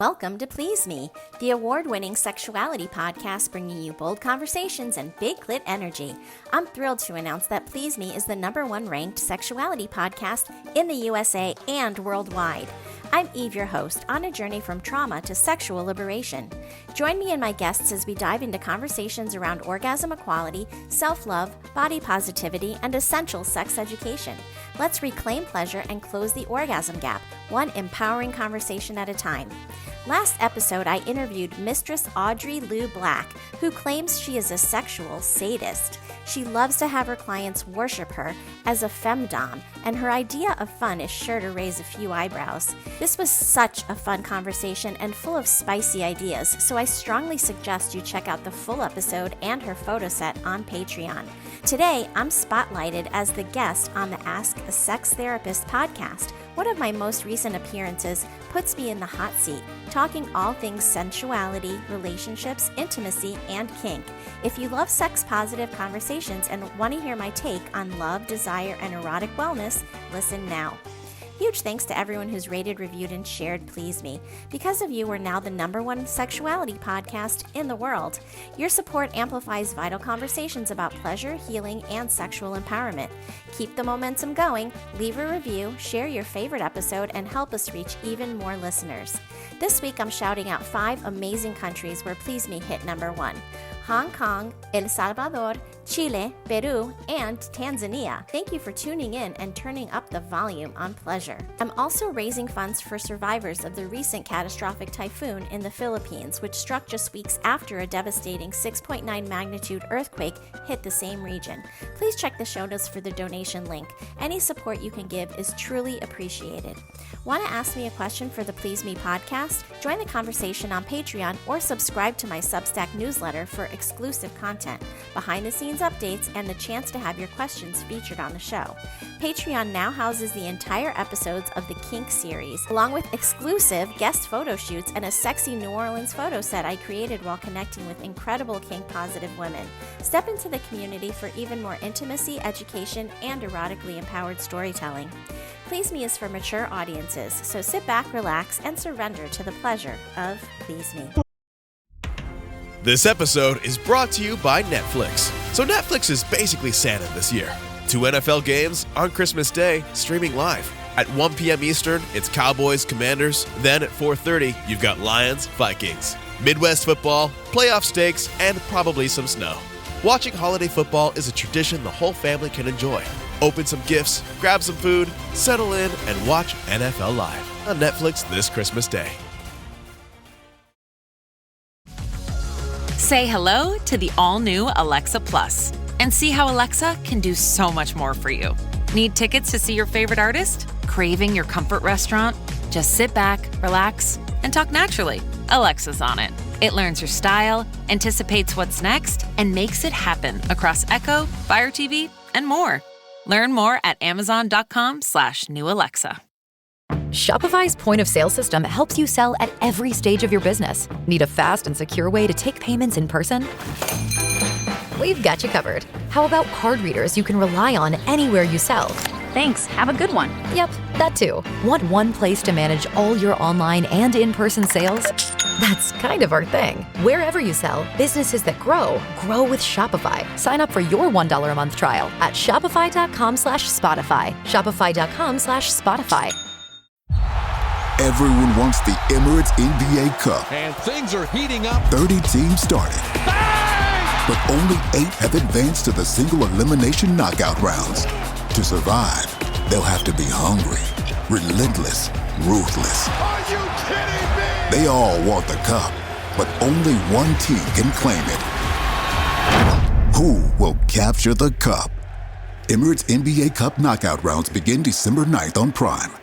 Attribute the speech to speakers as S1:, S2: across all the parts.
S1: Welcome to Please Me, the award-winning sexuality podcast bringing you bold conversations and Big Clit Energy. I'm thrilled to announce that Please Me is the #1 ranked sexuality podcast in the USA and worldwide. I'm Eve, your host, on a journey from trauma to sexual liberation. Join me and my guests as we dive into conversations around orgasm equality, self-love, body positivity, and essential sex education. Let's reclaim pleasure and close the orgasm gap, one empowering conversation at a time. Last episode, I interviewed Mistress Audrey Lou Black, who claims she is a sexual sadist. She loves to have her clients worship her as a femdom, and her idea of fun is sure to raise a few eyebrows. This was such a fun conversation and full of spicy ideas, so I strongly suggest you check out the full episode and her photo set on Patreon. Today, I'm spotlighted as the guest on the Ask a Sex Therapist podcast. One of my most recent appearances puts me in the hot seat, talking all things sensuality, relationships, intimacy, and kink. If you love sex-positive conversations and want to hear my take on love, desire, and erotic wellness, listen now. Huge thanks to everyone who's rated, reviewed, and shared Please Me. Because of you, we're now the #1 sexuality podcast in the world. Your support amplifies vital conversations about pleasure, healing, and sexual empowerment. Keep the momentum going, leave a review, share your favorite episode, and help us reach even more listeners. This week, I'm shouting out 5 amazing countries where Please Me hit #1. Hong Kong, El Salvador, Chile, Peru, and Tanzania. Thank you for tuning in and turning up the volume on pleasure. I'm also raising funds for survivors of the recent catastrophic typhoon in the Philippines, which struck just weeks after a devastating 6.9 magnitude earthquake hit the same region. Please check the show notes for the donation link. Any support you can give is truly appreciated. Want to ask me a question for the Please Me podcast? Join the conversation on Patreon or subscribe to my Substack newsletter for exclusive content, behind-the-scenes updates, and the chance to have your questions featured on the show. Patreon now houses the entire episodes of the Kink series, along with exclusive guest photo shoots and a sexy New Orleans photo set I created while connecting with incredible kink-positive women. Step into the community for even more intimacy, education, and erotically empowered storytelling. Please Me is for mature audiences, so sit back, relax, and surrender to the pleasure of Please Me.
S2: This episode is brought to you by Netflix. So Netflix is basically Santa this year. 2 NFL games on Christmas Day, streaming live. At 1 p.m. Eastern, it's Cowboys, Commanders. Then at 4:30, you've got Lions, Vikings. Midwest football, playoff stakes, and probably some snow. Watching holiday football is a tradition the whole family can enjoy. Open some gifts, grab some food, settle in, and watch NFL Live on Netflix this Christmas Day.
S3: Say hello to the all-new Alexa Plus and see how Alexa can do so much more for you. Need tickets to see your favorite artist? Craving your comfort restaurant? Just sit back, relax, and talk naturally. Alexa's on it. It learns your style, anticipates what's next, and makes it happen across Echo, Fire TV, and more. Learn more at amazon.com/new Alexa.
S4: Shopify's point-of-sale system helps you sell at every stage of your business. Need a fast and secure way to take payments in person? We've got you covered. How about card readers you can rely on anywhere you sell?
S5: Thanks. Have a good one.
S4: Yep, that too. Want one place to manage all your online and in-person sales? That's kind of our thing. Wherever you sell, businesses that grow with Shopify. Sign up for your $1 a month trial at shopify.com/Spotify. Shopify.com/Spotify.
S6: Everyone wants the Emirates NBA Cup.
S7: And things are heating up.
S6: 30 teams started.
S7: Bang!
S6: But only 8 have advanced to the single elimination knockout rounds. To survive, they'll have to be hungry, relentless, ruthless.
S7: Are you kidding me?
S6: They all want the cup, but only one team can claim it. Who will capture the cup? Emirates NBA Cup knockout rounds begin December 9th on Prime.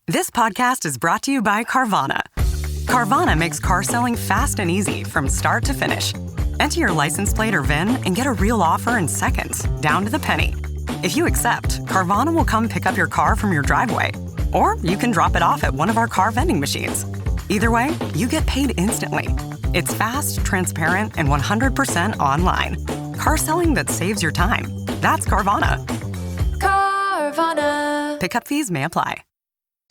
S8: This podcast is brought to you by Carvana. Carvana makes car selling fast and easy from start to finish. Enter your license plate or VIN and get a real offer in seconds, down to the penny. If you accept, Carvana will come pick up your car from your driveway. Or you can drop it off at one of our car vending machines. Either way, you get paid instantly. It's fast, transparent, and 100% online. Car selling that saves your time. That's Carvana.
S4: Carvana.
S8: Pickup fees may apply.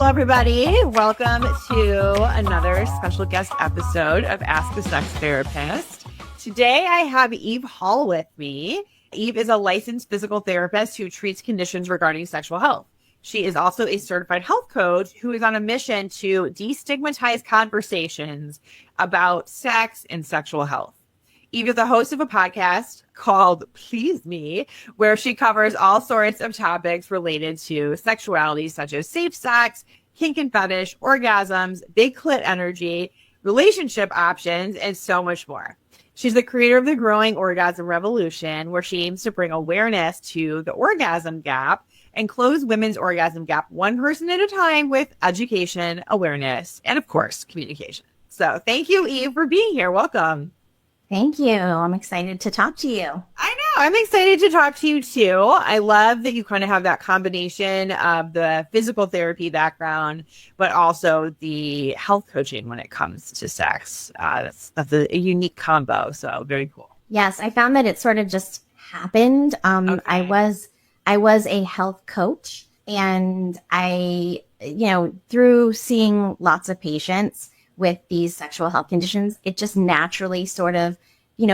S5: Hello, everybody. Welcome to another special guest episode of Ask the Sex Therapist. Today, I have Eve Hall with me. Eve is a licensed physical therapist who treats conditions regarding sexual health. She is also a certified health coach who is on a mission to destigmatize conversations about sex and sexual health. Eve is the host of a podcast called Please Me, where she covers all sorts of topics related to sexuality, such as safe sex, kink and fetish, orgasms, Big Clit Energy, relationship options, and so much more. She's the creator of the growing Orgasm Revolution, where she aims to bring awareness to the orgasm gap and close women's orgasm gap one person at a time with education, awareness, and of course, communication. So thank you, Eve, for being here. Welcome.
S1: Thank you. I'm excited to talk to you.
S5: I know. I'm excited to talk to you too. I love that you kind of have that combination of the physical therapy background, but also the health coaching when it comes to sex. That's a unique combo. So very cool.
S1: Yes, I found that it sort of just happened.
S5: Okay.
S1: I was a health coach, and through seeing lots of patients with these sexual health conditions, it just naturally sort of,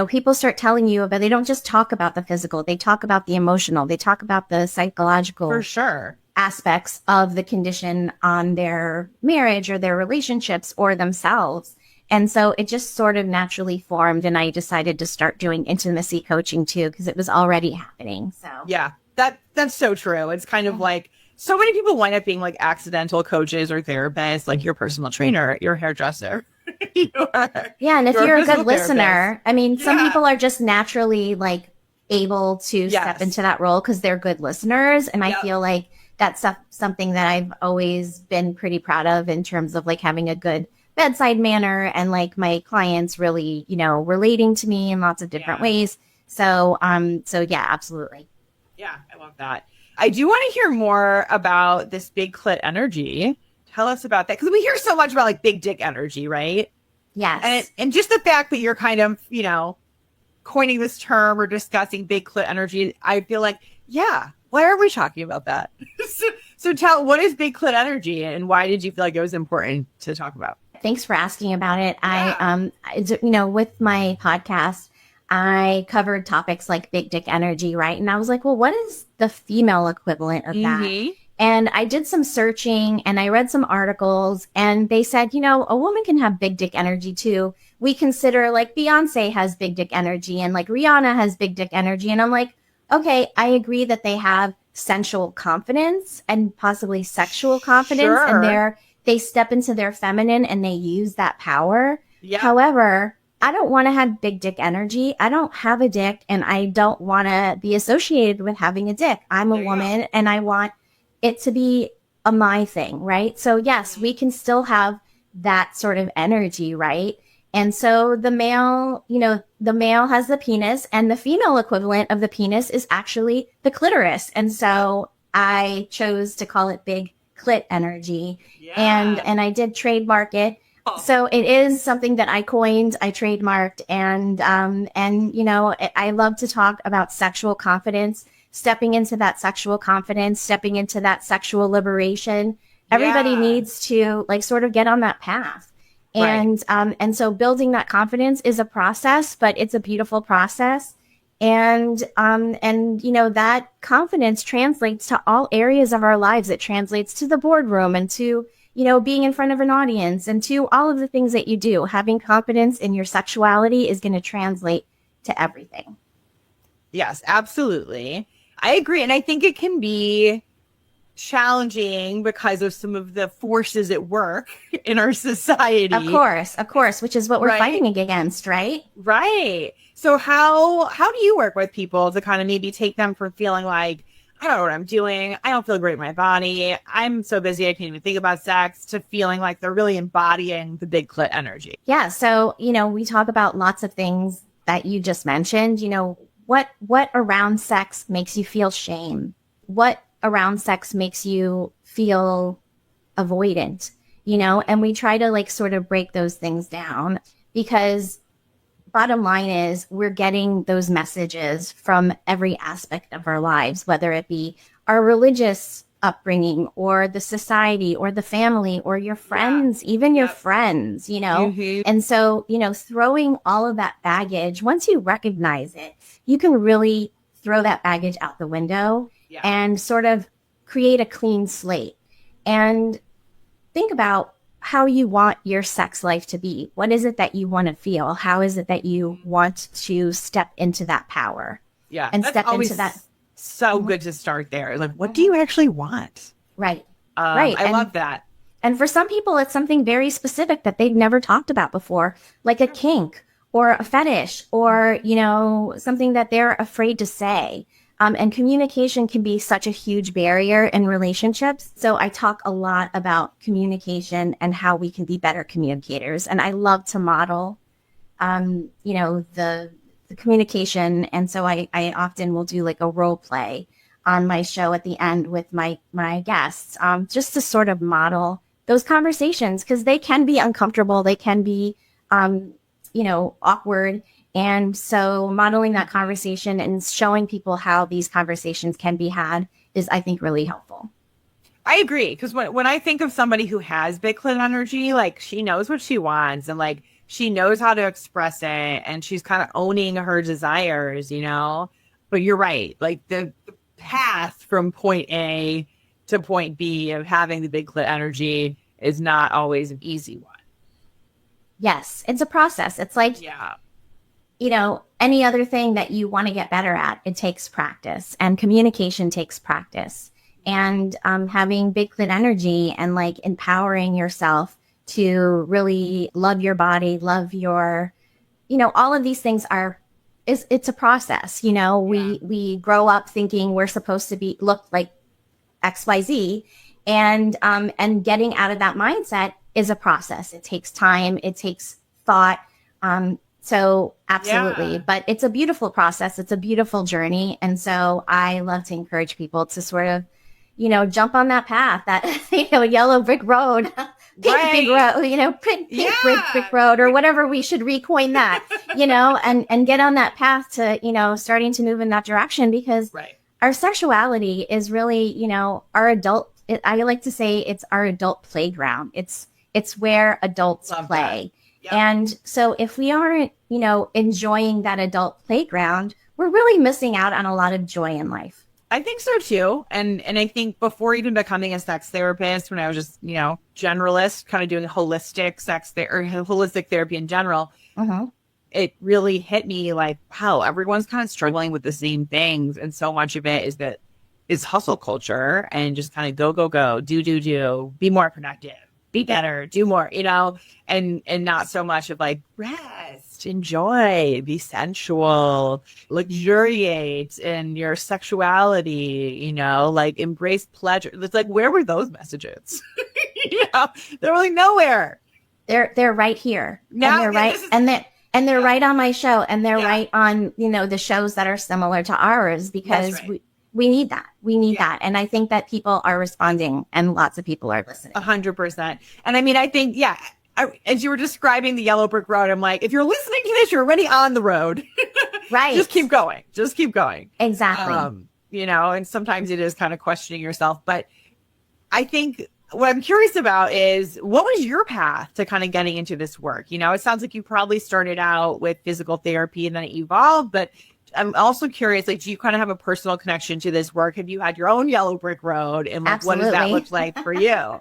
S1: people start telling you about, they don't just talk about the physical, they talk about the emotional, they talk about the psychological
S5: For sure.
S1: aspects of the condition on their marriage or their relationships or themselves. And so it just sort of naturally formed, and I decided to start doing intimacy coaching too, because it was already happening. So
S5: yeah, that's so true. It's kind of like, so many people wind up being like accidental coaches or therapists, like your personal trainer, your hairdresser.
S1: Yeah, and if you're a good listener, I mean, some people are just naturally like able to step into that role because they're good listeners. And I feel like that's something that I've always been pretty proud of in terms of like having a good bedside manner and like my clients really, relating to me in lots of different ways. So yeah, absolutely.
S5: Yeah, I love that. I do want to hear more about this Big Clit Energy. Tell us about that. Because we hear so much about like big dick energy, right?
S1: Yes.
S5: And just the fact that you're kind of, coining this term or discussing Big Clit Energy, I feel like, why are we talking about that? So tell, what is Big Clit Energy and why did you feel like it was important to talk about?
S1: Thanks for asking about it. Yeah. With my podcast, I covered topics like big dick energy, right? And I was like, well, what is the female equivalent of that? And I did some searching and I read some articles and they said, a woman can have big dick energy too. We consider like Beyonce has big dick energy and like Rihanna has big dick energy. And I'm like, okay, I agree that they have sensual confidence and possibly sexual confidence.
S5: Sure.
S1: And they step into their feminine and they use that power.
S5: Yeah.
S1: However, I don't want to have big dick energy. I don't have a dick and I don't want to be associated with having a dick. I'm a woman and I want it to be a my thing, right? So yes, we can still have that sort of energy, right? And so the male has the penis and the female equivalent of the penis is actually the clitoris. And so I chose to call it Big Clit Energy. Yeah. And I did trademark it. So it is something that I coined, I trademarked, and I love to talk about sexual confidence, stepping into that sexual confidence, stepping into that sexual liberation. Everybody needs to like sort of get on that path. And so building that confidence is a process, but it's a beautiful process. And that confidence translates to all areas of our lives. It translates to the boardroom and to being in front of an audience and to all of the things that you do. Having confidence in your sexuality is going to translate to everything.
S5: Yes, absolutely. I agree. And I think it can be challenging because of some of the forces at work in our society. Of
S1: course, which is what we're fighting against, right?
S5: Right. So how do you work with people to kind of maybe take them from feeling like, I don't know what I'm doing, I don't feel great in my body, I'm so busy I can't even think about sex, to feeling like they're really embodying the Big Clit Energy?
S1: Yeah. So, we talk about lots of things that you just mentioned. What around sex makes you feel shame? What around sex makes you feel avoidant? And we try to like sort of break those things down, because bottom line is we're getting those messages from every aspect of our lives, whether it be our religious upbringing or the society or the family or your friends, even your friends, you know? And so, you know, throwing all of that baggage, once you recognize it, you can really throw that baggage out the window and sort of create a clean slate and think about how you want your sex life to be. What is it that you want to feel? How is it that you want to step into that power?
S5: Yeah.
S1: And step into that.
S5: So good to start there. Like, what do you actually want?
S1: Right.
S5: I love that.
S1: And for some people, it's something very specific that they've never talked about before, like a kink or a fetish or, you know, something that they're afraid to say. And communication can be such a huge barrier in relationships. So I talk a lot about communication and how we can be better communicators. And I love to model, you know, the communication. And so I often will do like a role play on my show at the end with my guests, just to sort of model those conversations, because they can be uncomfortable. They can be, you know, awkward. And so modeling that conversation and showing people how these conversations can be had is, I think, really helpful.
S5: I agree. Because when I think of somebody who has big clit energy, like she knows what she wants and like she knows how to express it and she's kind of owning her desires, you know, but you're right. Like the path from point A to point B of having the big clit energy is not always an easy one.
S1: Yes. It's a process. It's like, you know, any other thing that you want to get better at, it takes practice, and communication takes practice, and having big clit energy and like empowering yourself to really love your body, love your, you know, all of these things it's a process. You know, we grow up thinking we're supposed to look like XYZ, and getting out of that mindset is a process. It takes time. It takes thought. So absolutely, but it's a beautiful process. It's a beautiful journey. And so I love to encourage people to sort of, you know, jump on that path, that, you know, yellow brick road, pink big road, you know, pink brick road, or whatever we should recoin that, you know, and get on that path to, you know, starting to move in that direction, because our sexuality is really, you know, our I like to say it's our adult playground. It's where adults play. And so if we aren't, you know, enjoying that adult playground, we're really missing out on a lot of joy in life.
S5: I think so too. And I think before even becoming a sex therapist, when I was just, you know, generalist, kind of doing holistic holistic therapy in general, it really hit me like, wow, everyone's kind of struggling with the same things. And so much of it is hustle culture and just kind of go, do, be more productive, be better, do more, you know, and not so much of like rest, enjoy, be sensual, luxuriate in your sexuality, you know, like embrace pleasure. It's like, where were those messages? You know, they're really nowhere.
S1: They're right here. Now, and they're right. And they're right on my show, and they're right on, you know, the shows that are similar to ours, because we need that. We need that. And I think that people are responding, and lots of people are listening.
S5: 100%. And I mean, I think, as you were describing the yellow brick road, I'm like, if you're listening to this, you're already on the road.
S1: Right.
S5: Just keep going.
S1: Exactly.
S5: You know, and sometimes it is kind of questioning yourself. But I think what I'm curious about is, what was your path to kind of getting into this work? You know, it sounds like you probably started out with physical therapy and then it evolved, but I'm also curious, like, do you kind of have a personal connection to this work? Have you had your own yellow brick road? And like, what does that look like for you?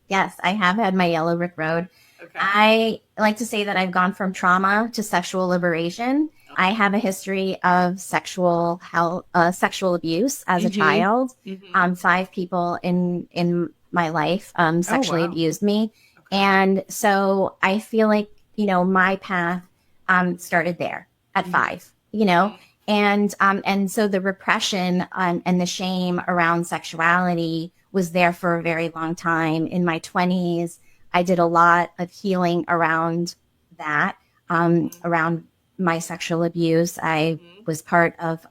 S1: Yes, I have had my yellow brick road. Okay. I like to say that I've gone from trauma to sexual liberation. Okay. I have a history of sexual abuse as a child. 5 people in my life sexually abused me. Okay. And so I feel like, you know, my path started there at 5, you know. And so the repression and the shame around sexuality was there for a very long time. In my 20s, I did a lot of healing around that, around my sexual abuse. I was part of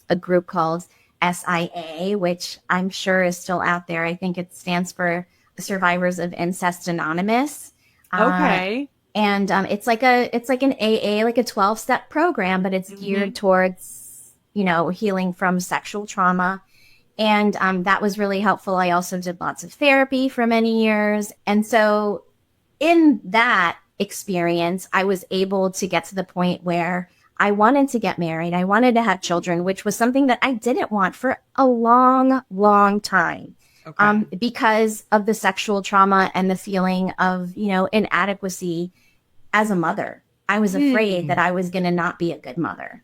S1: a group called SIA, which I'm sure is still out there. I think it stands for Survivors of Incest Anonymous.
S5: Okay.
S1: And it's like an AA, like a 12-step program, but it's geared towards, you know, healing from sexual trauma. And that was really helpful. I also did lots of therapy for many years. And so in that experience, I was able to get to the point where I wanted to get married. I wanted to have children, which was something that I didn't want for a long, long time. Because of the sexual trauma and the feeling of, inadequacy as a mother. I was afraid that I was going to not be a good mother,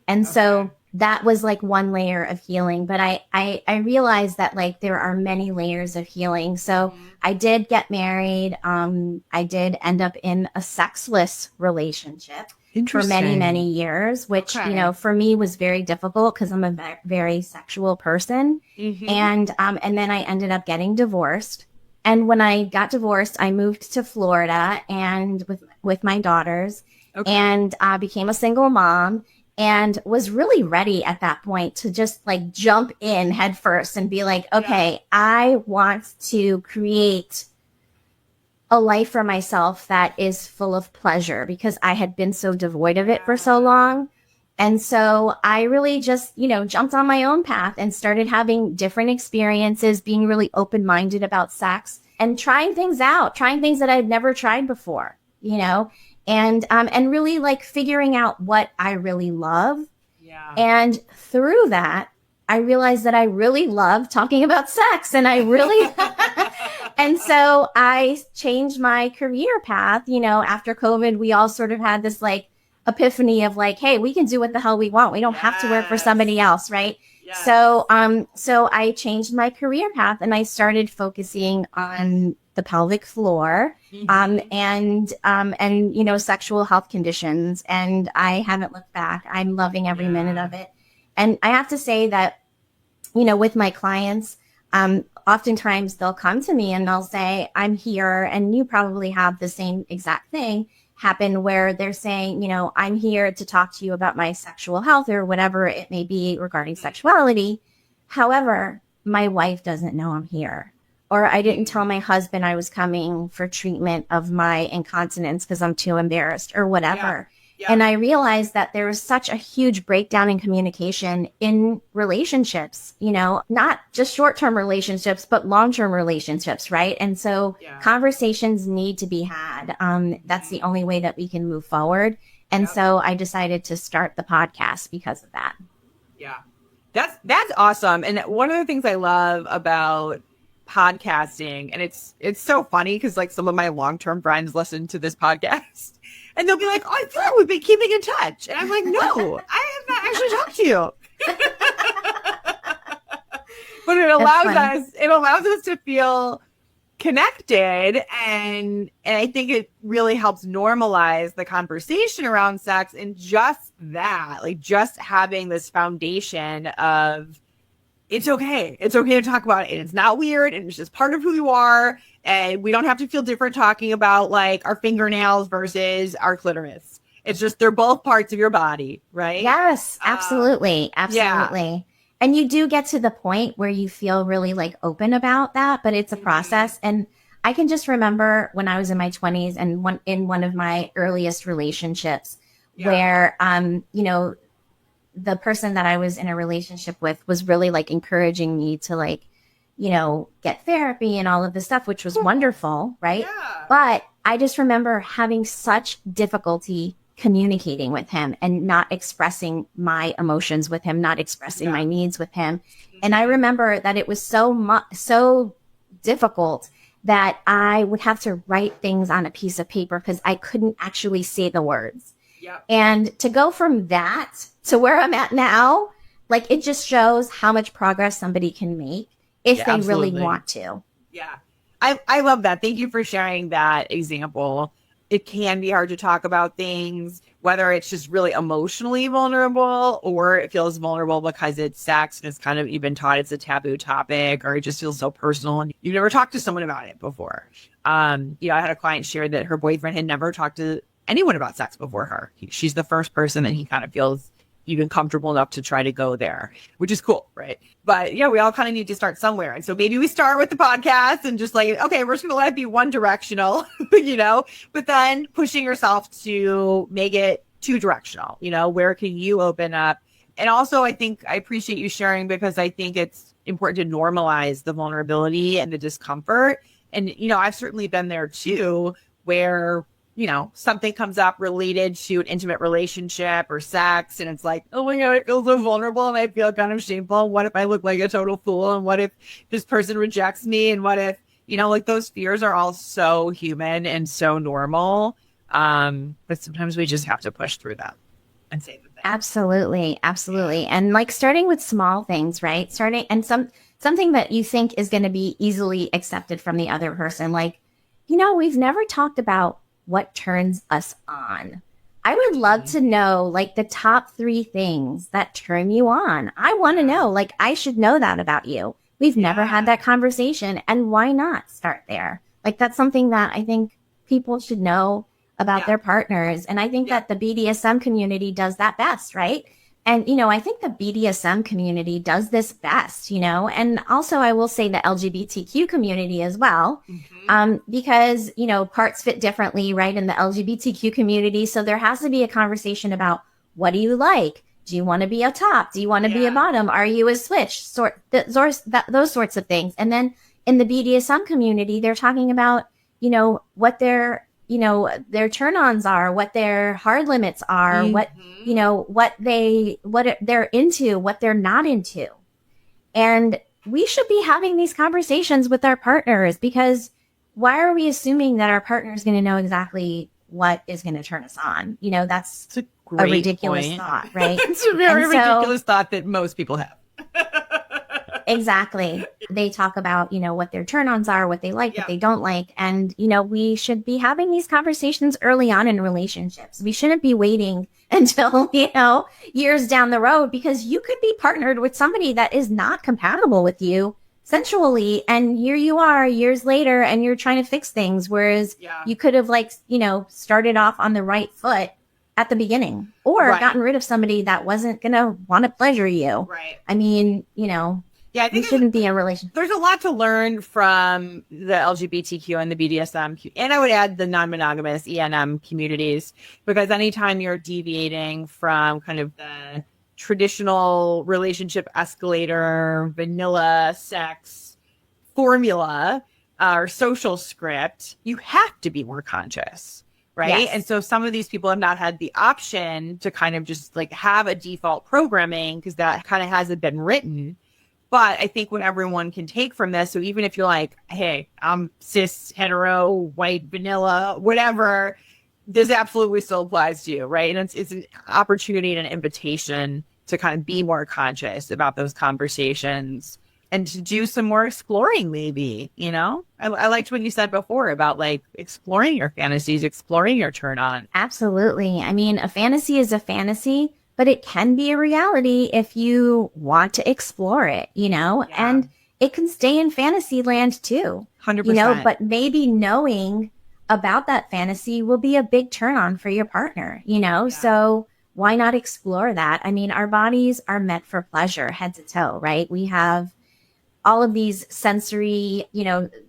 S1: And so that was like one layer of healing. But I realized that like there are many layers of healing. So I did get married. I did end up in a sexless relationship for many, many years, which, for me was very difficult because I'm a very sexual person. And then I ended up getting divorced. And when I got divorced, I moved to Florida and with my daughters and became a single mom and was really ready at that point to just like jump in head first and be like, okay, I want to create a life for myself that is full of pleasure because I had been so devoid of it for so long. And so I really just, jumped on my own path and started having different experiences, being really open-minded about sex and trying things out, trying things that I'd never tried before, and really like figuring out what I really love. Yeah. And through that, I realized that I really love talking about sex and I really, and so I changed my career path. After COVID, we all sort of had this like epiphany of like, hey, we can do what the hell we want. We don't have to work for somebody else. Right. Yes. So I changed my career path and I started focusing on the pelvic floor, and sexual health conditions. And I haven't looked back. I'm loving every minute of it. And I have to say that, with my clients, oftentimes they'll come to me and they'll say, I'm here. And you probably have the same exact thing happen where they're saying, I'm here to talk to you about my sexual health or whatever it may be regarding sexuality. However, my wife doesn't know I'm here. Or I didn't tell my husband I was coming for treatment of my incontinence because I'm too embarrassed or whatever. Yeah. And I realized that there was such a huge breakdown in communication in relationships, not just short-term relationships, but long-term relationships, right? And so conversations need to be had. That's the only way that we can move forward. And so I decided to start the podcast because of that.
S5: Yeah, that's awesome. And one of the things I love about podcasting, and it's so funny because like some of my long-term friends listen to this podcast and they'll be like, oh, I feel like we've been keeping in touch. And I'm like, no, I have not actually talked to you. But it allows us to feel connected. And I think it really helps normalize the conversation around sex and just that, like just having this foundation of it's okay. It's okay to talk about it. And it's not weird. And it's just part of who you are. And we don't have to feel different talking about like our fingernails versus our clitoris. It's just, they're both parts of your body, right?
S1: Yes, absolutely. Absolutely. Yeah. And you do get to the point where you feel really like open about that, but it's a process. And I can just remember when I was in my 20s and in one of my earliest relationships where, the person that I was in a relationship with was really like encouraging me to like, get therapy and all of this stuff, which was wonderful. Right. Yeah. But I just remember having such difficulty communicating with him and not expressing my emotions with him, not expressing my needs with him. And I remember that it was so difficult that I would have to write things on a piece of paper because I couldn't actually say the words. Yep. And to go from that to where I'm at now, like it just shows how much progress somebody can make if they really want to.
S5: Yeah. I love that. Thank you for sharing that example. It can be hard to talk about things, whether it's just really emotionally vulnerable or it feels vulnerable because it's sex and it's kind of even taught it's a taboo topic, or it just feels so personal and you've never talked to someone about it before. I had a client share that her boyfriend had never talked to anyone about sex before her. She's the first person that he kind of feels even comfortable enough to try to go there, which is cool, right? But we all kind of need to start somewhere. And so maybe we start with the podcast and just like, okay, we're just going to let it be one directional, but then pushing yourself to make it two directional, where can you open up And also, I think I appreciate you sharing because I think it's important to normalize the vulnerability and the discomfort. And, I've certainly been there too, where, something comes up related to an intimate relationship or sex. And it's like, oh my God, I feel so vulnerable and I feel kind of shameful. What if I look like a total fool? And what if this person rejects me? And what if, like those fears are all so human and so normal. But sometimes we just have to push through them and say the thing.
S1: Absolutely. Absolutely. And like starting with small things, right? Something that you think is going to be easily accepted from the other person. Like, we've never talked about what turns us on. I would love to know like the top 3 things that turn you on. I want to know, like, I should know that about you. We've never had that conversation. And why not start there? Like, that's something that I think people should know about their partners. And I think that the BDSM community does that best, right? And, I think the BDSM community does this best, and also I will say the LGBTQ community as well, because, parts fit differently, right, in the LGBTQ community. So there has to be a conversation about what do you like? Do you want to be a top? Do you want to be a bottom? Are you a switch? Those sorts of things. And then in the BDSM community, they're talking about, what their turn-ons are, what their hard limits are, what they're into, what they're not into. And we should be having these conversations with our partners, because why are we assuming that our partner is going to know exactly what is going to turn us on? That's a ridiculous thought, right?
S5: It's a very ridiculous thought that most people have.
S1: Exactly. They talk about, what their turn-ons are, what they like, what they don't like. And, we should be having these conversations early on in relationships. We shouldn't be waiting until, years down the road, because you could be partnered with somebody that is not compatible with you sensually. And here you are years later and you're trying to fix things. Whereas you could have started off on the right foot at the beginning, or gotten rid of somebody that wasn't going to want to pleasure you.
S5: Right.
S1: I mean,
S5: I think
S1: we shouldn't be in a relationship.
S5: There's a lot to learn from the LGBTQ and the BDSM, and I would add the non-monogamous ENM communities, because anytime you're deviating from kind of the traditional relationship escalator, vanilla sex formula or social script, you have to be more conscious, right?
S1: Yes.
S5: And so some of these people have not had the option to kind of just like have a default programming, because that kind of hasn't been written. But I think what everyone can take from this, so even if you're like, hey, I'm cis, hetero, white, vanilla, whatever, this absolutely still applies to you, right? And it's an opportunity and an invitation to kind of be more conscious about those conversations and to do some more exploring, maybe, I liked what you said before about like exploring your fantasies, exploring your turn on.
S1: Absolutely. I mean, a fantasy is a fantasy, but it can be a reality if you want to explore it, and it can stay in fantasy land too,
S5: 100%.
S1: But maybe knowing about that fantasy will be a big turn on for your partner, so why not explore that? I mean, our bodies are meant for pleasure, head to toe, right? We have all of these sensory,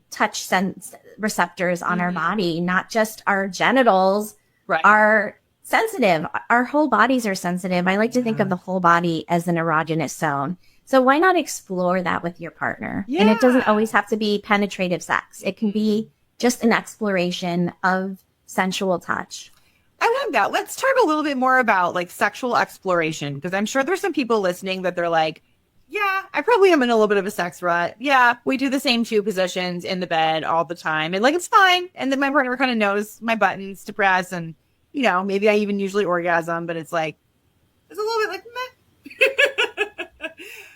S1: touch sense receptors on our body, not just our genitals are sensitive. Our whole bodies are sensitive. I like to think of the whole body as an erogenous zone. So why not explore that with your partner? And it doesn't always have to be penetrative sex. It can be just an exploration of sensual touch.
S5: I love that. Let's talk a little bit more about like sexual exploration, because I'm sure there's some people listening that they're like, yeah, I probably am in a little bit of a sex rut. Yeah, we do the same 2 positions in the bed all the time. And like, it's fine. And then my partner kind of knows my buttons to press, and maybe I even usually orgasm, but it's like, it's a little bit like, meh.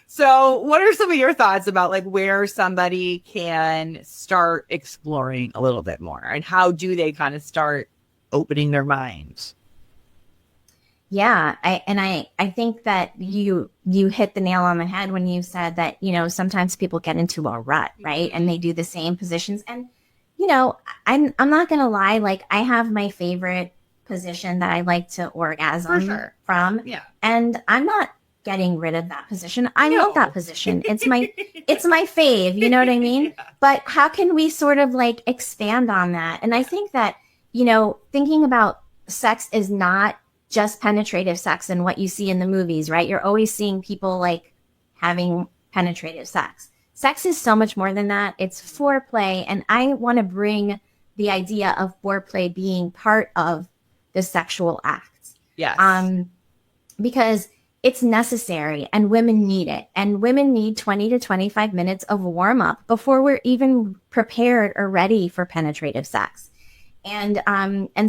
S5: So what are some of your thoughts about like where somebody can start exploring a little bit more, and how do they kind of start opening their minds?
S1: Yeah. I think that you hit the nail on the head when you said that, sometimes people get into a rut, right? And they do the same positions. And, I'm not going to lie. Like, I have my favorite position that I like to orgasm from. Yeah. And I'm not getting rid of that position. I love that position. It's my fave. You know what I mean? Yeah. But how can we sort of like expand on that? And I think that, thinking about sex is not just penetrative sex and what you see in the movies, right? You're always seeing people like having penetrative sex. Sex is so much more than that. It's foreplay. And I want to bring the idea of foreplay being part of the sexual acts.
S5: Yes.
S1: Because it's necessary and women need it. And women need 20 to 25 minutes of warm up before we're even prepared or ready for penetrative sex. And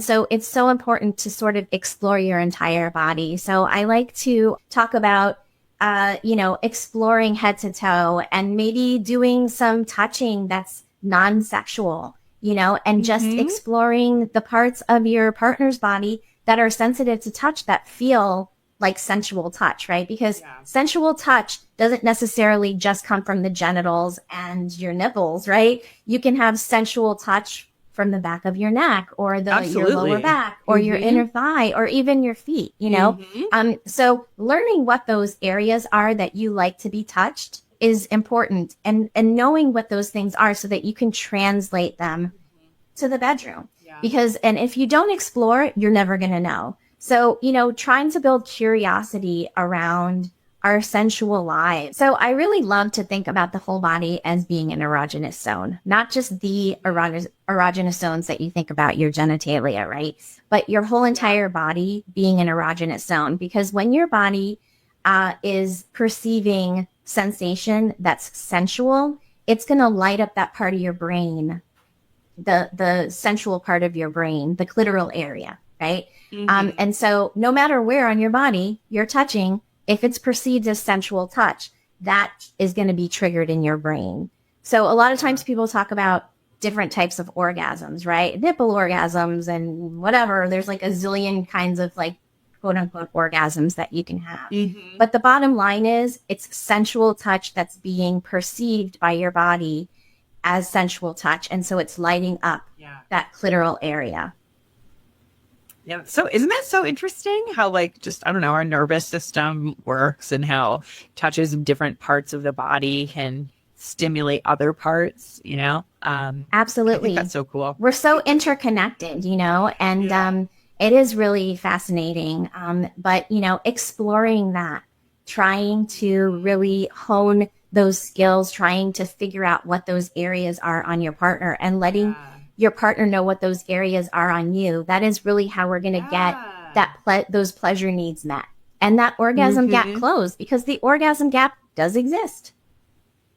S1: so it's so important to sort of explore your entire body. So I like to talk about, exploring head to toe and maybe doing some touching that's non-sexual, and just exploring the parts of your partner's body that are sensitive to touch that feel like sensual touch, right? Because sensual touch doesn't necessarily just come from the genitals and your nipples, right? You can have sensual touch from the back of your neck or your lower back or your inner thigh or even your feet, So learning what those areas are that you like to be touched is important, and knowing what those things are so that you can translate them to the bedroom. And if you don't explore, you're never going to know. So, trying to build curiosity around our sensual lives. So I really love to think about the whole body as being an erogenous zone, not just the erogenous zones that you think about your genitalia, right? But your whole entire body being an erogenous zone, because when your body is perceiving sensation that's sensual, it's going to light up that part of your brain, the sensual part of your brain, the clitoral area, right? And so no matter where on your body you're touching, if it's perceived as sensual touch, that is going to be triggered in your brain. So a lot of times people talk about different types of orgasms, right? Nipple orgasms and whatever. There's like a zillion kinds of like quote unquote orgasms that you can have. But the bottom line is it's sensual touch that's being perceived by your body as sensual touch. And so it's lighting up that clitoral area.
S5: Yeah. So isn't that so interesting how our nervous system works and how touches of different parts of the body can stimulate other parts,
S1: Absolutely.
S5: I think that's so cool.
S1: We're so interconnected, and it is really fascinating. But, exploring that, trying to really hone those skills, trying to figure out what those areas are on your partner and letting your partner know what those areas are on you. That is really how we're going to get those pleasure needs met and that orgasm gap closed, because the orgasm gap does exist.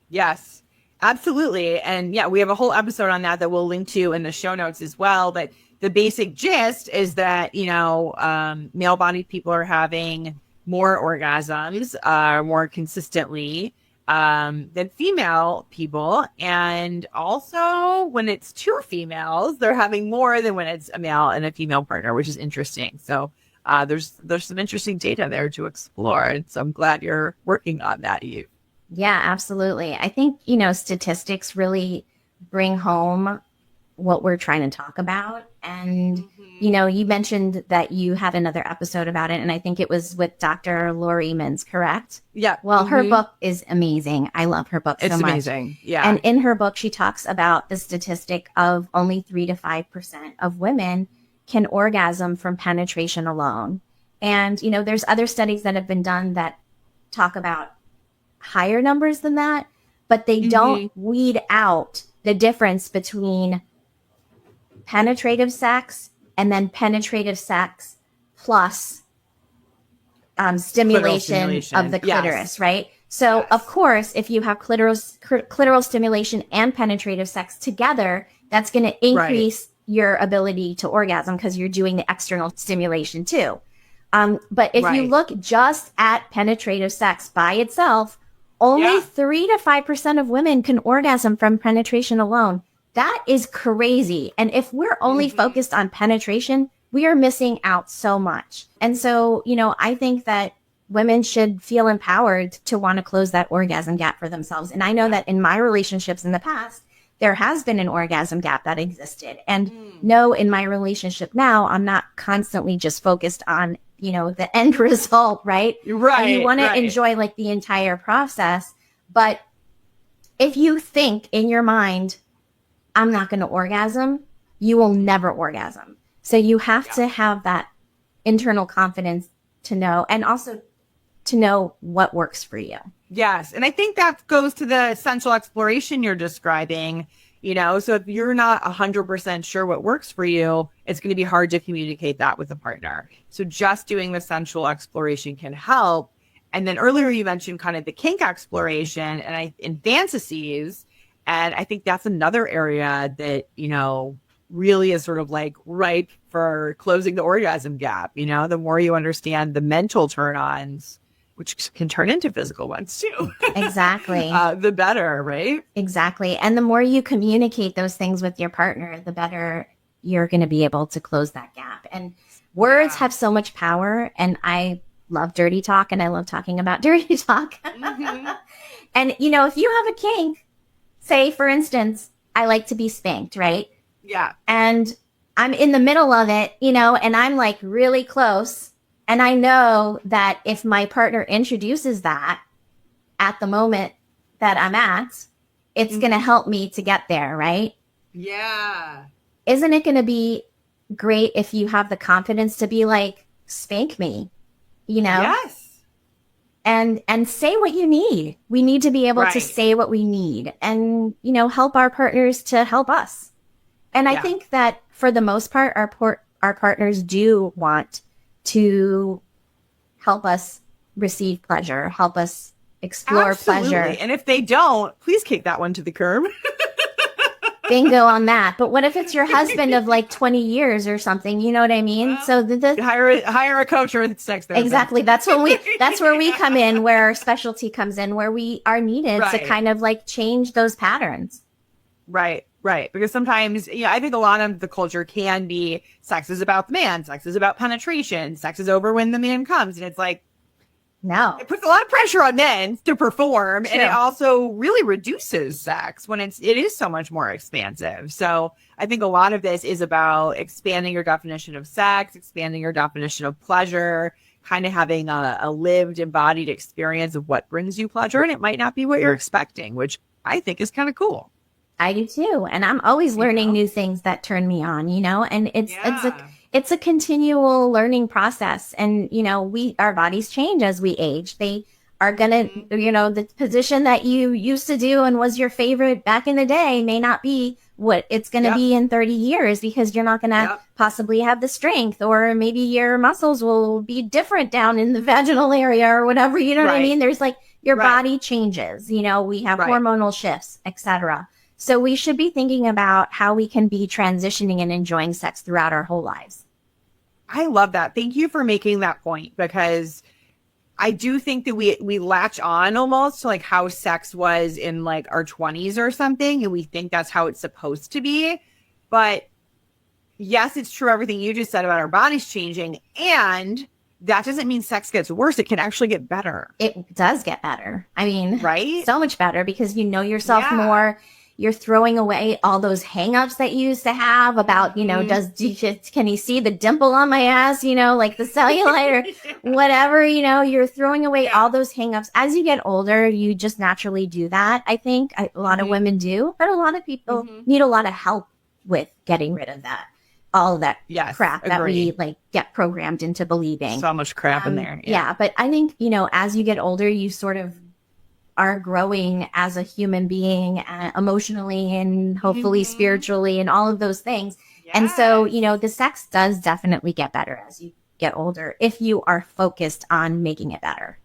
S5: Yes, absolutely. And we have a whole episode on that we'll link to in the show notes as well. But the basic gist is that, male-bodied people are having more orgasms more consistently than female people. And also when it's two females, they're having more than when it's a male and a female partner, which is interesting. So there's some interesting data there to explore. And so I'm glad you're working on that, Eve.
S1: Yeah, absolutely. I think, statistics really bring home what we're trying to talk about. And, you mentioned that you had another episode about it. And I think it was with Dr. Lori Mintz, correct?
S5: Yeah.
S1: Well, her book is amazing. I love her book so much.
S5: It's amazing. Yeah.
S1: And in her book, she talks about the statistic of only 3 to 5% of women can orgasm from penetration alone. And, there's other studies that have been done that talk about higher numbers than that, but they don't weed out the difference between penetrative sex and then penetrative sex plus stimulation of the clitoris, right? So, of course, if you have clitoral stimulation and penetrative sex together, that's going to increase your ability to orgasm because you're doing the external stimulation too. But if you look just at penetrative sex by itself, only 3 to 5% of women can orgasm from penetration alone. That is crazy. And if we're only focused on penetration, we are missing out so much. And so, I think that women should feel empowered to want to close that orgasm gap for themselves. And I know that in my relationships in the past, there has been an orgasm gap that existed. And no, in my relationship now, I'm not constantly just focused on, the end result, right?
S5: Right.
S1: And you want to enjoy like the entire process. But if you think in your mind, I'm not going to orgasm, you will never orgasm. So you have to have that internal confidence to know, and also to know what works for you.
S5: Yes. And I think that goes to the sensual exploration you're describing, so if you're not 100% sure what works for you, it's going to be hard to communicate that with a partner. So just doing the sensual exploration can help. And then earlier you mentioned kind of the kink exploration and fantasies. And I think that's another area that, really is sort of like ripe for closing the orgasm gap. The more you understand the mental turn-ons, which can turn into physical ones too.
S1: Exactly.
S5: The better, right?
S1: Exactly. And the more you communicate those things with your partner, the better you're going to be able to close that gap. And words have so much power. And I love dirty talk, and I love talking about dirty talk. Mm-hmm. And, if you have a kink, say, for instance, I like to be spanked, right?
S5: Yeah.
S1: And I'm in the middle of it, and I'm like really close. And I know that if my partner introduces that at the moment that I'm at, it's going to help me to get there, right?
S5: Yeah.
S1: Isn't it going to be great if you have the confidence to be like, spank me,
S5: Yes.
S1: And say what you need. We need to be able to say what we need and, help our partners to help us. And I think that for the most part, our partners do want to help us receive pleasure, help us explore pleasure.
S5: And if they don't, please kick that one to the curb.
S1: Bingo on that. But what if it's your husband of like 20 years or something? You know what I mean? So
S5: hire a coach or a sex therapist.
S1: Exactly. That's where we come in, where our specialty comes in, where we are needed to kind of like change those patterns.
S5: Right. Because sometimes, I think a lot of the culture can be sex is about the man, sex is about penetration, sex is over when the man comes. And it's like,
S1: no,
S5: it puts a lot of pressure on men to perform.
S1: True.
S5: And it also really reduces sex when it is so much more expansive. So I think a lot of this is about expanding your definition of sex, expanding your definition of pleasure, kind of having a lived, embodied experience of what brings you pleasure. And it might not be what you're expecting, which I think is kind of cool.
S1: I do too. And I'm always learning new things that turn me on, and it's a continual learning process. And, our bodies change as we age. They are going to, the position that you used to do and was your favorite back in the day may not be what it's going to be in 30 years, because you're not going to possibly have the strength, or maybe your muscles will be different down in the vaginal area or whatever, you know what I mean? There's like your body changes, we have hormonal shifts, etc. So we should be thinking about how we can be transitioning and enjoying sex throughout our whole lives.
S5: I love that. Thank you for making that point, because I do think that we latch on almost to like how sex was in like our 20s or something. And we think that's how it's supposed to be. But yes, it's true. Everything you just said about our bodies changing. And that doesn't mean sex gets worse. It can actually get better.
S1: It does get better. I mean,
S5: right?
S1: So much better, because you know yourself more. You're throwing away all those hangups that you used to have about, can you see the dimple on my ass, like the cellulite or whatever, you're throwing away all those hangups. As you get older, you just naturally do that. I think a lot of women do, but a lot of people need a lot of help with getting rid of that. All of that crap that we like get programmed into believing.
S5: So much crap in there.
S1: Yeah. But I think, as you get older, you sort of are growing as a human being, emotionally and hopefully spiritually and all of those things. Yes. And so, the sex does definitely get better as you get older if you are focused on making it better.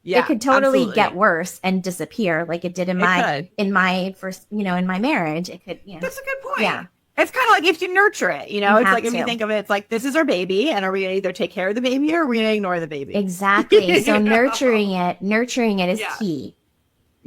S1: Yeah, it could totally get worse and disappear like it did in my first, in my marriage. It could,
S5: That's a good point. Yeah. It's kind of like if you nurture it, it's like if you think of it, it's like, this is our baby, and are we going to either take care of the baby or are we going to ignore the baby?
S1: Exactly. So nurturing it is key.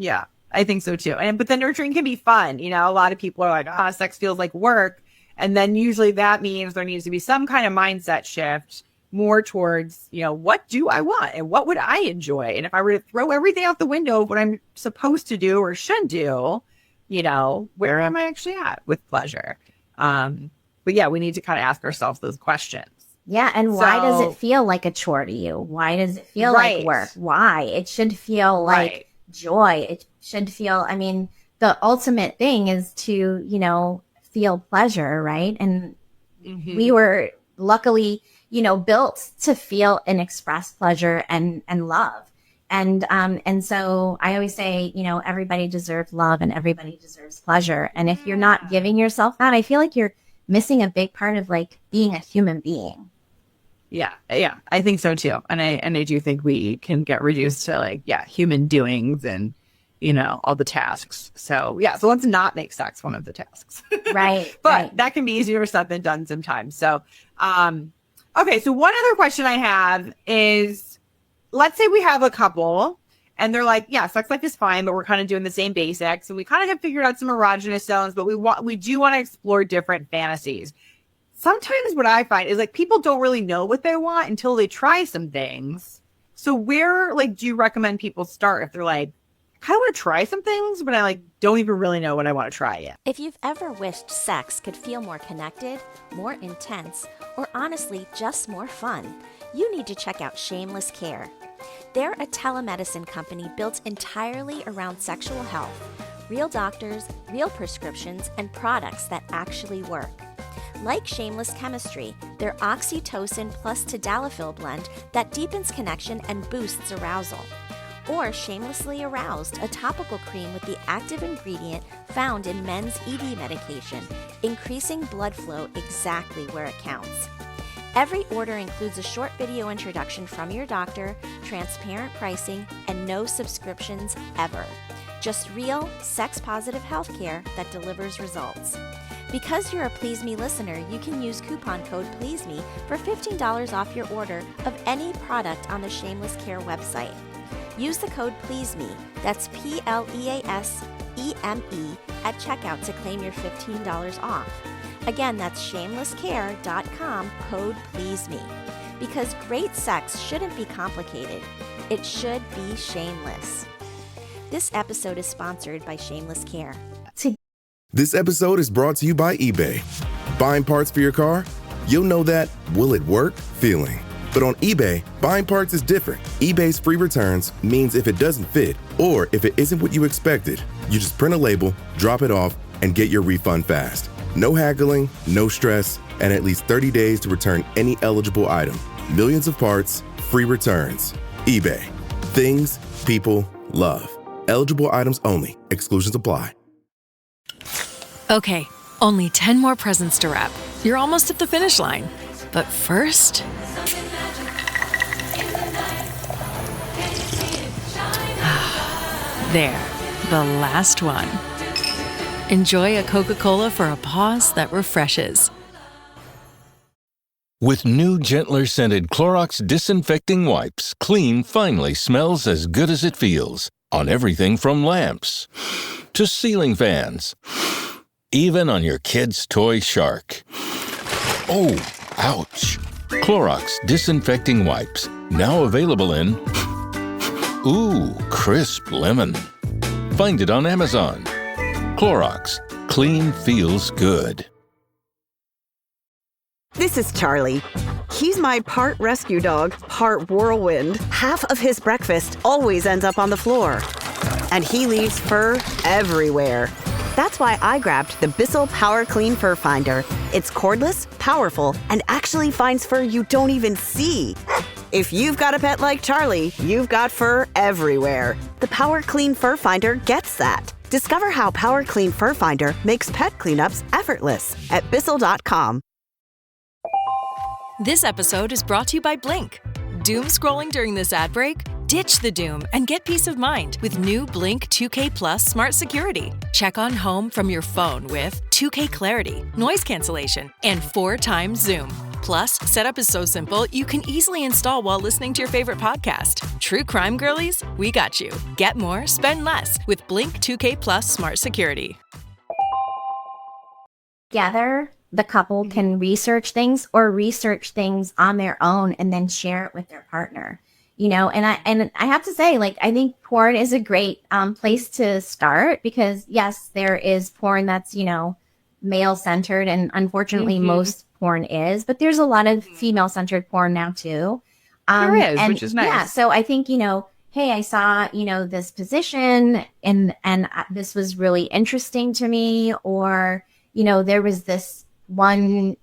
S5: Yeah, I think so too. But the nurturing can be fun. A lot of people are like, sex feels like work. And then usually that means there needs to be some kind of mindset shift more towards, what do I want and what would I enjoy? And if I were to throw everything out the window of what I'm supposed to do or should do, where am I actually at with pleasure? But yeah, we need to kind of ask ourselves those questions.
S1: Yeah. And why does it feel like a chore to you? Why does it feel like work? Why? It should feel like joy. It should feel, the ultimate thing is to, feel pleasure, right? And we were luckily, built to feel and express pleasure and love. And so I always say, everybody deserves love and everybody deserves pleasure. And if you're not giving yourself that, I feel like you're missing a big part of like being a human being.
S5: Yeah, I think so too. And I do think we can get reduced to like, human doings and, all the tasks. So let's not make sex one of the tasks.
S1: Right.
S5: But that can be easier said than done sometimes. So, okay. So one other question I have is, let's say we have a couple and they're like, sex life is fine, but we're kind of doing the same basics. And we kind of have figured out some erogenous zones, but we do want to explore different fantasies. Sometimes what I find is like people don't really know what they want until they try some things. So where do you recommend people start if they're like, I kind of want to try some things, but I don't even really know what I want to try yet?
S1: If you've ever wished sex could feel more connected, more intense, or honestly just more fun, you need to check out Shameless Care. They're a telemedicine company built entirely around sexual health, real doctors, real prescriptions, and products that actually work. Like Shameless Chemistry, their oxytocin plus tadalafil blend that deepens connection and boosts arousal. Or Shamelessly Aroused, a topical cream with the active ingredient found in men's ED medication, increasing blood flow exactly where it counts. Every order includes a short video introduction from your doctor, transparent pricing, and no subscriptions ever. Just real, sex-positive healthcare that delivers results. Because you're a Please Me listener, you can use coupon code PLEASEME for $15 off your order of any product on the Shameless Care website. Use the code PLEASEME, that's PLEASEME, at checkout to claim your $15 off. Again, that's shamelesscare.com, code PLEASEME. Because great sex shouldn't be complicated. It should be shameless. This episode is sponsored by Shameless Care.
S9: This episode is brought to you by eBay. Buying parts for your car? You'll know that will it work feeling. But on eBay, buying parts is different. eBay's free returns means if it doesn't fit, or if it isn't what you expected, you just print a label, drop it off, and get your refund fast. No haggling, no stress, and at least 30 days to return any eligible item. Millions of parts, free returns. eBay. Things people love. Eligible items only. Exclusions apply.
S3: Okay, only 10 more presents to wrap. You're almost at the finish line. But first... There, the last one. Enjoy a Coca-Cola for a pause that refreshes.
S10: With new, gentler scented Clorox disinfecting wipes, clean finally smells as good as it feels. On everything from lamps to ceiling fans. Even on your kid's toy shark. Oh, ouch. Clorox disinfecting wipes, now available in... Ooh, crisp lemon. Find it on Amazon. Clorox, clean feels good.
S11: This is Charlie. He's my part rescue dog, part whirlwind. Half of his breakfast always ends up on the floor. And he leaves fur everywhere. That's why I grabbed the Bissell Power Clean Fur Finder. It's cordless, powerful, and actually finds fur you don't even see. If you've got a pet like Charlie, you've got fur everywhere. The Power Clean Fur Finder gets that. Discover how Power Clean Fur Finder makes pet cleanups effortless at Bissell.com.
S3: This episode is brought to you by Blink. Doom scrolling during this ad break? Ditch the doom and get peace of mind with new Blink 2K Plus Smart Security. Check on home from your phone with 2K Clarity, noise cancellation, and 4x Zoom. Plus, setup is so simple, you can easily install while listening to your favorite podcast. True crime girlies, we got you. Get more, spend less with Blink 2K Plus Smart Security.
S1: Together, the couple can research things or research things on their own and then share it with their partner. And I have to say, I think porn is a great place to start because, yes, there is porn that's, male-centered, and unfortunately most porn is, but there's a lot of female-centered porn now, too.
S5: There is, which is nice.
S1: Yeah, so I think, hey, I saw, this position and this was really interesting to me, or, there was this one,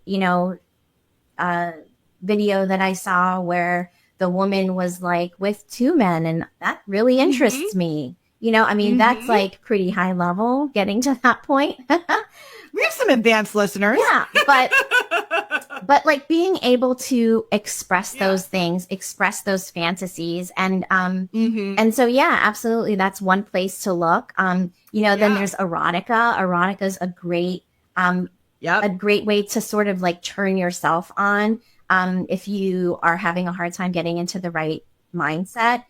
S1: video that I saw where the woman was like with 2 men, and that really interests me. You know, I mean, that's like pretty high level getting to that point.
S5: We have some advanced listeners.
S1: Yeah, but like being able to express those things, express those fantasies, and so yeah, absolutely, that's one place to look. You know, then there's erotica. Erotica is a great way to sort of like turn yourself on if you are having a hard time getting into the right mindset.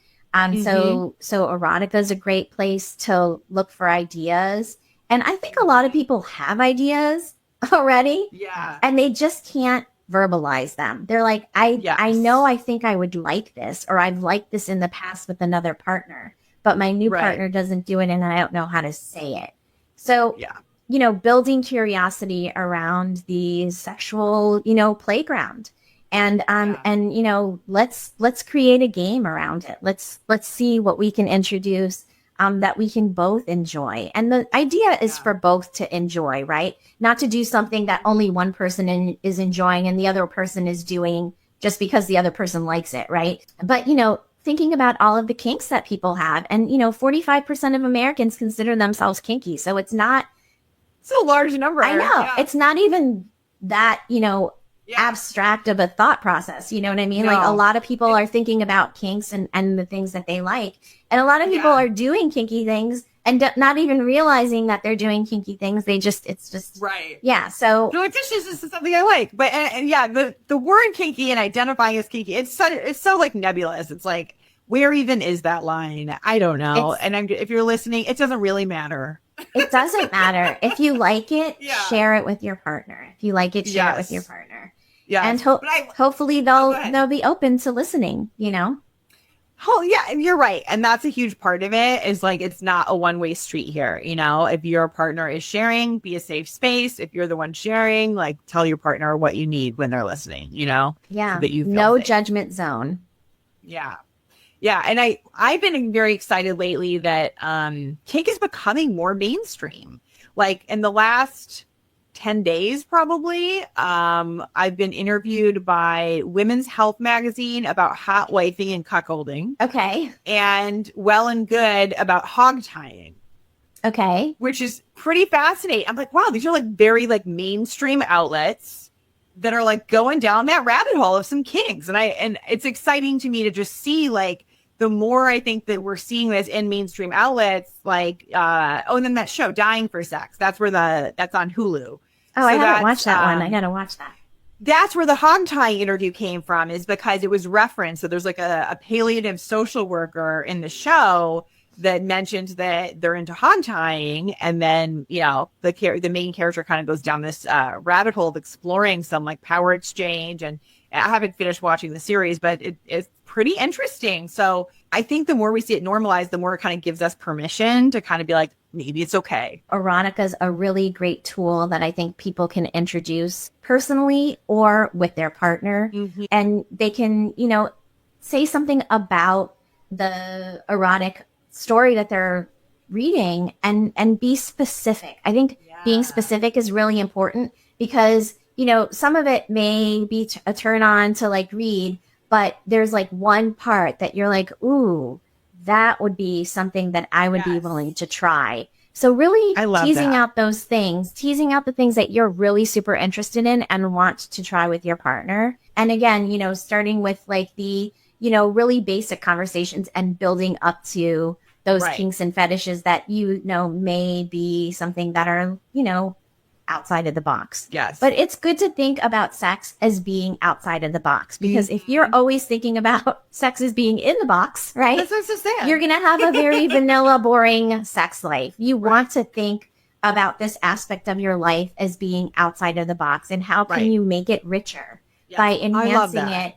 S1: So erotica is a great place to look for ideas. And I think a lot of people have ideas already.
S5: Yeah.
S1: And they just can't verbalize them. They're like, I know I think I would like this, or I've liked this in the past with another partner, but my new partner doesn't do it and I don't know how to say it. So, you know, building curiosity around the sexual, you know, playground. And you know, let's create a game around it. Let's see what we can introduce that we can both enjoy. And the idea is for both to enjoy, right? Not to do something that only one person is enjoying and the other person is doing just because the other person likes it, right? But, you know, thinking about all of the kinks that people have, and, you know, 45% of Americans consider themselves kinky. So it's not.
S5: It's a large number.
S1: I know. Yeah. It's not even that, you know, abstract of a thought process. You know what I mean? No. Like a lot of people are thinking about kinks and the things that they like. And a lot of people are doing kinky things and not even realizing that they're doing kinky things. It's just.
S5: Right.
S1: Yeah. So.
S5: No, this is something I like. But and yeah, the word kinky and identifying as kinky, it's so like nebulous. It's like, where even is that line? I don't know. If you're listening, it doesn't really matter.
S1: It doesn't matter. If you like it, share it with your partner. If you like it, share it with your partner. Yeah. And hopefully they'll be open to listening, you know?
S5: Oh, yeah, you're right. And that's a huge part of it, is like, it's not a one-way street here. You know, if your partner is sharing, be a safe space. If you're the one sharing, like, tell your partner what you need when they're listening, you know?
S1: Yeah.
S5: So that you feel
S1: no
S5: safe.
S1: Judgment zone.
S5: Yeah. Yeah. And I've been very excited lately that kink is becoming more mainstream. Like in the last 10 days, probably, I've been interviewed by Women's Health magazine about hot wifing and cuckolding.
S1: Okay.
S5: And Well and Good about hog tying.
S1: Okay.
S5: Which is pretty fascinating. I'm like, wow, these are like very like mainstream outlets that are like going down that rabbit hole of some kinks. And it's exciting to me to just see, like, the more I think that we're seeing this in mainstream outlets, like, and then that show Dying for Sex, that's on Hulu.
S1: Oh, so I haven't watched that one. I got to watch that.
S5: That's where the hog tying interview came from, is because it was referenced. So there's like a palliative social worker in the show that mentioned that they're into hog tying. And then, you know, the main character kind of goes down this rabbit hole of exploring some like power exchange. And I haven't finished watching the series, but it's pretty interesting. So I think the more we see it normalized, the more it kind of gives us permission to kind of be like, maybe it's okay.
S1: Erotica is a really great tool that I think people can introduce personally or with their partner. Mm-hmm. And they can, you know, say something about the erotic story that they're reading and be specific. I think being specific is really important because, you know, some of it may be a turn on to like read, but there's like one part that you're like, ooh, that would be something that I would be willing to try. So really teasing out those things, teasing out the things that you're really super interested in and want to try with your partner. And again, you know, starting with like the, you know, really basic conversations and building up to those kinks and fetishes that, you know, may be something that are, you know, outside of the box.
S5: Yes.
S1: But it's good to think about sex as being outside of the box, because if you're always thinking about sex as being in the box, right?
S5: That's what I'm saying.
S1: You're going to have a very vanilla, boring sex life. You want to think about this aspect of your life as being outside of the box, and how can you make it richer by enhancing it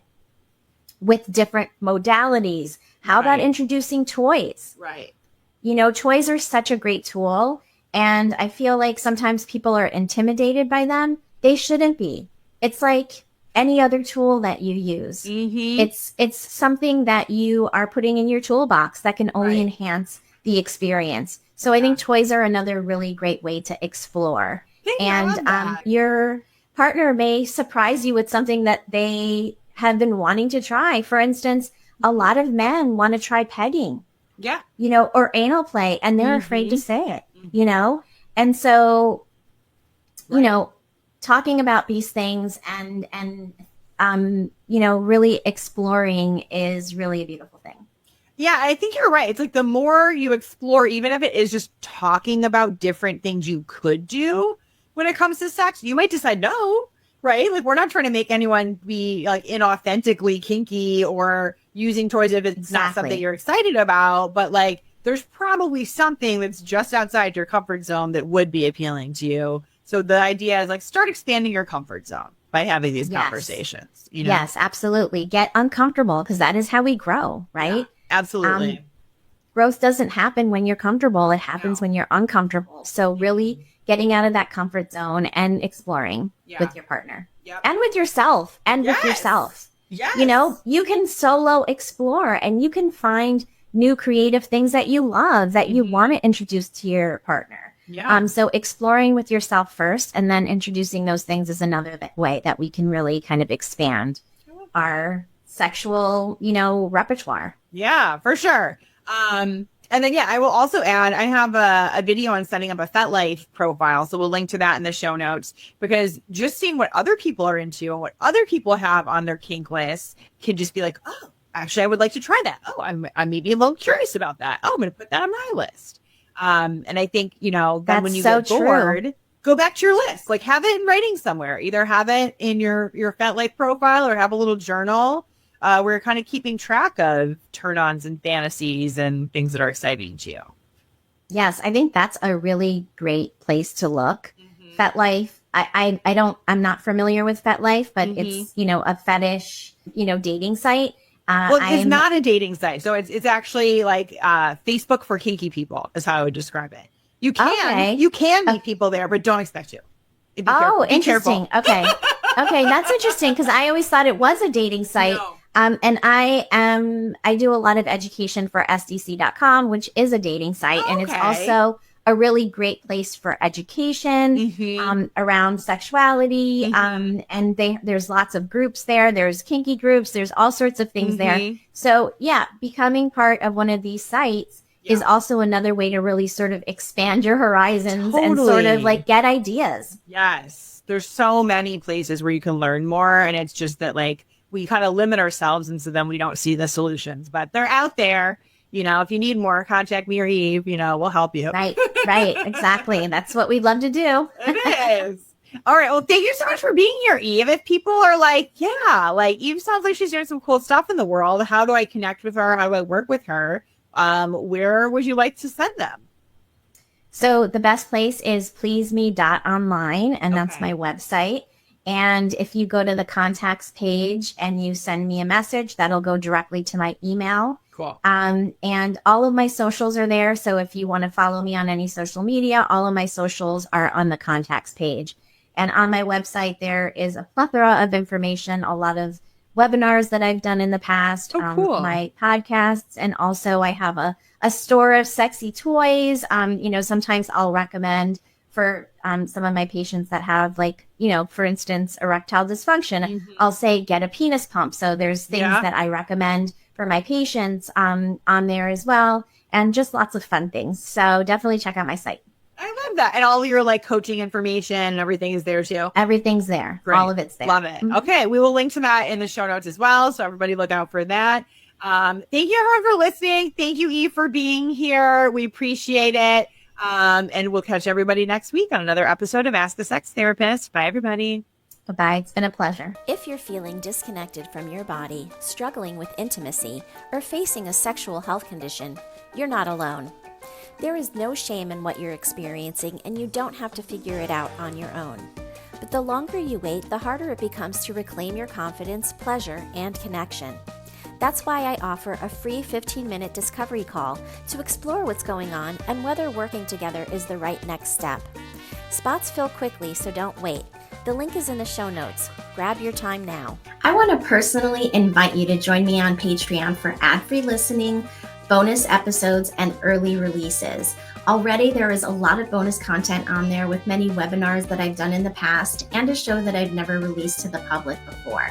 S1: with different modalities. How about introducing toys?
S5: Right.
S1: You know, toys are such a great tool. And I feel like sometimes people are intimidated by them. They shouldn't be. It's like any other tool that you use. Mm-hmm. It's something that you are putting in your toolbox that can only enhance the experience. So I think toys are another really great way to explore. And your partner may surprise you with something that they have been wanting to try. For instance, a lot of men want to try pegging.
S5: Yeah.
S1: Or anal play, and they're afraid to say it, And so, talking about these things and really exploring is really a beautiful thing.
S5: Yeah, I think you're right. It's like the more you explore, even if it is just talking about different things you could do when it comes to sex, you might decide no, right? Like, we're not trying to make anyone be like inauthentically kinky or using toys if it's not something you're excited about, but like, there's probably something that's just outside your comfort zone that would be appealing to you. So the idea is like, start expanding your comfort zone by having these conversations.
S1: Yes, absolutely. Get uncomfortable, because that is how we grow, right?
S5: Yeah, absolutely.
S1: Growth doesn't happen when you're comfortable. It happens when you're uncomfortable. So really getting out of that comfort zone and exploring with your partner and with yourself with yourself.
S5: Yes.
S1: You can solo explore, and you can find new creative things that you love that you want to introduce to your partner.
S5: Yeah.
S1: So exploring with yourself first, and then introducing those things is another way that we can really kind of expand our sexual, repertoire.
S5: Yeah, for sure. And then, I will also add, I have a video on setting up a FetLife profile. So we'll link to that in the show notes, because just seeing what other people are into and what other people have on their kink list can just be like, oh, actually, I would like to try that. Oh, I'm maybe a little curious about that. Oh, I'm going to put that on my list. And I think, then
S1: that's
S5: when you
S1: so
S5: get bored, go back to your list. Like, have it in writing somewhere. Either have it in your FetLife profile, or have a little journal where you're kind of keeping track of turn-ons and fantasies and things that are exciting to you.
S1: Yes, I think that's a really great place to look. FetLife, I'm not familiar with FetLife, but it's, a fetish, dating site.
S5: Well, it's not a dating site. So it's actually like Facebook for kinky people is how I would describe it. You can meet people there, but don't expect to. Be careful.
S1: Interesting. Okay. That's interesting, because I always thought it was a dating site.
S5: No.
S1: And I do a lot of education for SDC.com, which is a dating site. And it's also a really great place for education around sexuality. And there's lots of groups there. There's kinky groups. There's all sorts of things there. So becoming part of one of these sites is also another way to really sort of expand your horizons and sort of like get ideas.
S5: Yes. There's so many places where you can learn more. And it's just that, like, we kind of limit ourselves, and so then we don't see the solutions, but they're out there. If you need more, contact me or Eve, we'll help you.
S1: Right. Exactly. That's what we'd love to do.
S5: It is. All right. Well, thank you so much for being here, Eve. If people are like, Eve sounds like she's doing some cool stuff in the world. How do I connect with her? How do I work with her? Where would you like to send them?
S1: So the best place is pleaseme.online, and that's my website. And if you go to the contacts page and you send me a message, that'll go directly to my email.
S5: Cool.
S1: And all of my socials are there. So if you want to follow me on any social media, all of my socials are on the contacts page. And on my website, there is a plethora of information, a lot of webinars that I've done in the past,
S5: cool.
S1: My podcasts, and also I have a store of sexy toys. Sometimes I'll recommend for some of my patients that have, like, for instance, erectile dysfunction, I'll say get a penis pump. So there's things that I recommend for my patients on there as well, and just lots of fun things. So definitely check out my site.
S5: I love that. And all your like coaching information and everything is there too.
S1: Everything's there.
S5: Great.
S1: All of it's there.
S5: Love it. Okay. We will link to that in the show notes as well. So everybody look out for that. Thank you everyone for listening. Thank you, Eve, for being here. We appreciate it. And we'll catch everybody next week on another episode of Ask the Sex Therapist. Bye, everybody.
S1: Bye-bye. It's been a pleasure.
S12: If you're feeling disconnected from your body, struggling with intimacy, or facing a sexual health condition, you're not alone. There is no shame in what you're experiencing, and you don't have to figure it out on your own. But the longer you wait, the harder it becomes to reclaim your confidence, pleasure, and connection. That's why I offer a free 15-minute discovery call to explore what's going on and whether working together is the right next step. Spots fill quickly, so don't wait. The link is in the show notes. Grab your time now.
S1: I want to personally invite you to join me on Patreon for ad-free listening, bonus episodes, and early releases.
S12: Already there is a lot of bonus content on there with many webinars that I've done in the past and a show that I've never released to the public before.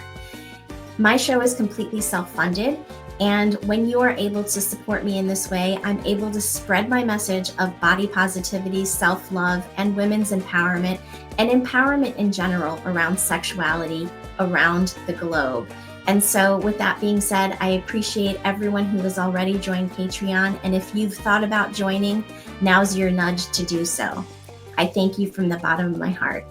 S12: My show is completely self-funded, and when you are able to support me in this way, I'm able to spread my message of body positivity, self-love, and women's empowerment, and empowerment in general around sexuality around the globe. And so with that being said, I appreciate everyone who has already joined Patreon. And if you've thought about joining, now's your nudge to do so. I thank you from the bottom of my heart.